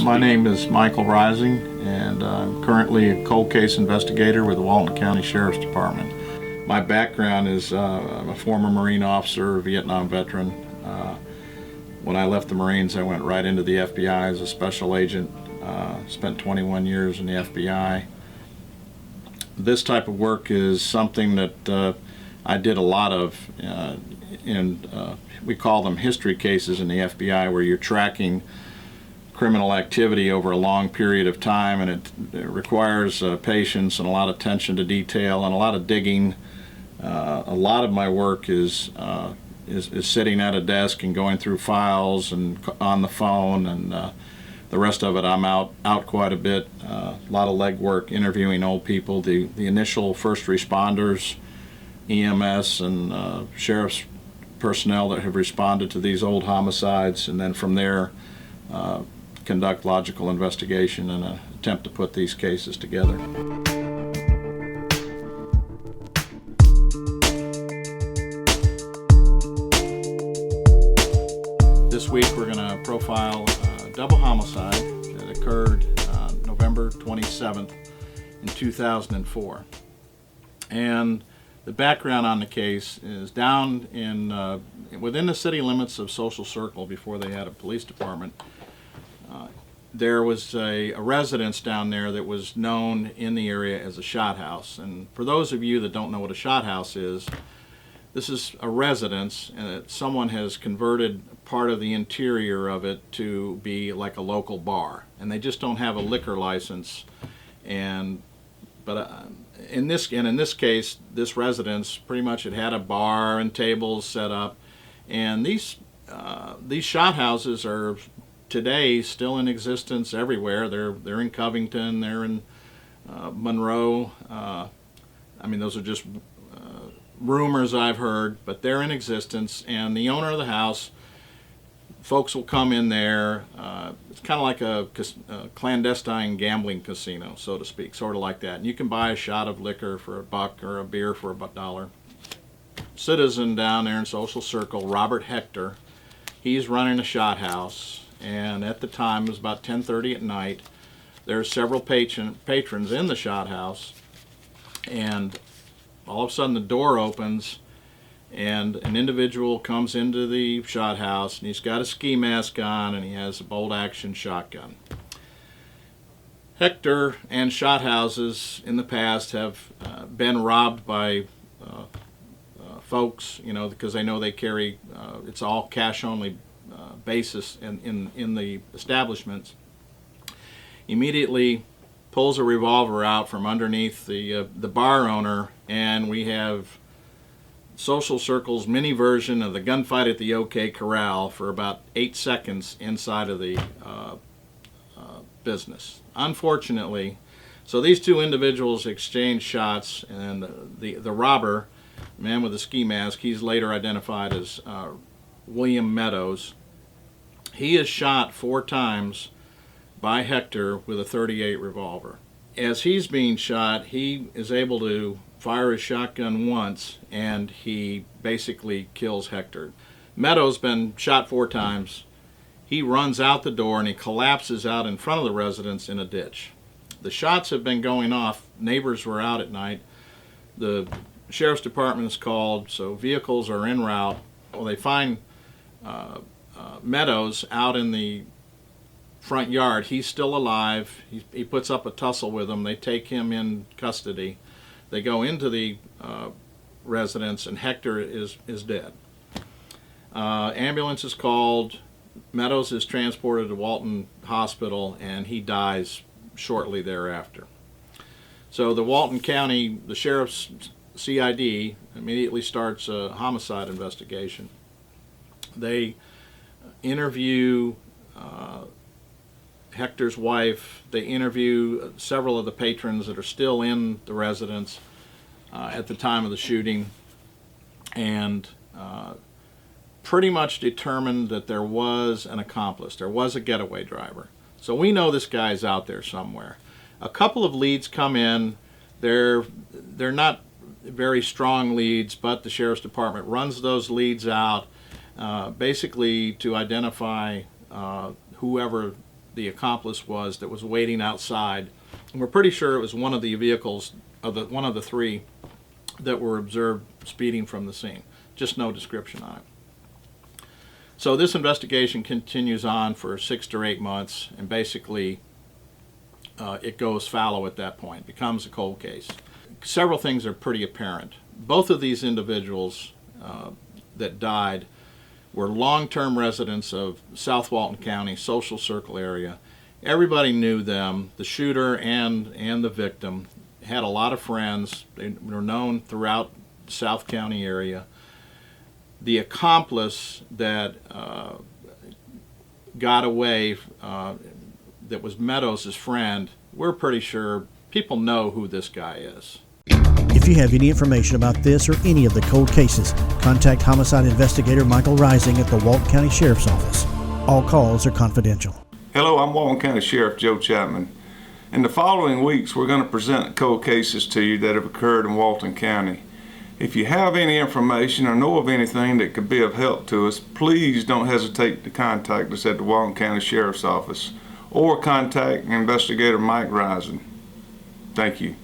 My name is Michael Rising, and I'm currently a cold case investigator with the Walton County Sheriff's Department. My background is I'm a former Marine officer, Vietnam veteran. When I left the Marines, I went right into the FBI as a special agent. Spent 21 years in the FBI. This type of work is something that I did a lot of we call them history cases in the FBI, where you're tracking criminal activity over a long period of time, and it requires patience and a lot of attention to detail and a lot of digging. A lot of my work is sitting at a desk and going through files and on the phone, and the rest of it I'm out quite a bit. A lot of legwork, interviewing old people, the initial first responders, EMS and sheriff's personnel that have responded to these old homicides, and then from there conduct logical investigation and attempt to put these cases together. This week we're going to profile a double homicide that occurred November 27th in 2004. And the background on the case is down in within the city limits of Social Circle, before they had a police department. There was a residence down there that was known in the area as a shot house. And for those of you that don't know what a shot house is, this is a residence, and someone has converted part of the interior of it to be like a local bar, and they just don't have a liquor license. But in this case, this residence pretty much had a bar and tables set up, and these shot houses are today still in existence everywhere. They're in Covington, they're in Monroe. Those are just rumors I've heard, but they're in existence. And the owner of the house, folks will come in there. It's kind of like a clandestine gambling casino, so to speak, sort of like that. And you can buy a shot of liquor for $1 or a beer for $1. Citizen down there in Social Circle, Robert Hector, he's running a shot house. And at the time, it was about 10:30 at night. There's several patrons in the shot house, and all of a sudden the door opens, and an individual comes into the shot house, and he's got a ski mask on, and he has a bolt-action shotgun. Hector and shot houses in the past have been robbed by folks, because they know they carry, it's all cash-only basis in the establishments. Immediately pulls a revolver out from underneath the bar owner, and we have Social Circle's mini version of the gunfight at the OK Corral for about 8 seconds inside of the business. Unfortunately, so these two individuals exchange shots, and the robber, man with the ski mask, he's later identified as William Meadows. He is shot 4 times by Hector with a .38 revolver. As he's being shot, he is able to fire his shotgun once, and he basically kills Hector. Meadows been shot 4 times. He runs out the door, and he collapses out in front of the residence in a ditch. The shots have been going off. Neighbors were out at night. The sheriff's department is called, so vehicles are en route. Well, they find Meadows out in the front yard. He's still alive. He puts up a tussle with them. They take him in custody. They go into the residence, and Hector is dead. Ambulance is called. Meadows is transported to Walton Hospital, and he dies shortly thereafter. So the Walton County, the sheriff's CID, immediately starts a homicide investigation. They interview Hector's wife. They interview several of the patrons that are still in the residence at the time of the shooting, and pretty much determined that there was an accomplice. There was a getaway driver. So we know this guy's out there somewhere. A couple of leads come in. They're not very strong leads, but the sheriff's department runs those leads out basically to identify whoever the accomplice was that was waiting outside. And we're pretty sure it was one of the vehicles, one of the three that were observed speeding from the scene. Just no description on it. So this investigation continues on for 6 to 8 months, and basically it goes fallow at that point, becomes a cold case. Several things are pretty apparent. Both of these individuals that died were long-term residents of South Walton County social circle area. Everybody knew them. The shooter and the victim had a lot of friends. They were known throughout the South County area. The accomplice that got away, that was Meadows' friend, we're pretty sure people know who this guy is. If you have any information about this or any of the cold cases, contact homicide investigator Michael Rising at the Walton County Sheriff's Office. All calls are confidential. Hello, I'm Walton County Sheriff Joe Chapman. In the following weeks, we're going to present cold cases to you that have occurred in Walton County. If you have any information or know of anything that could be of help to us, please don't hesitate to contact us at the Walton County Sheriff's Office or contact Investigator Mike Rising. Thank you.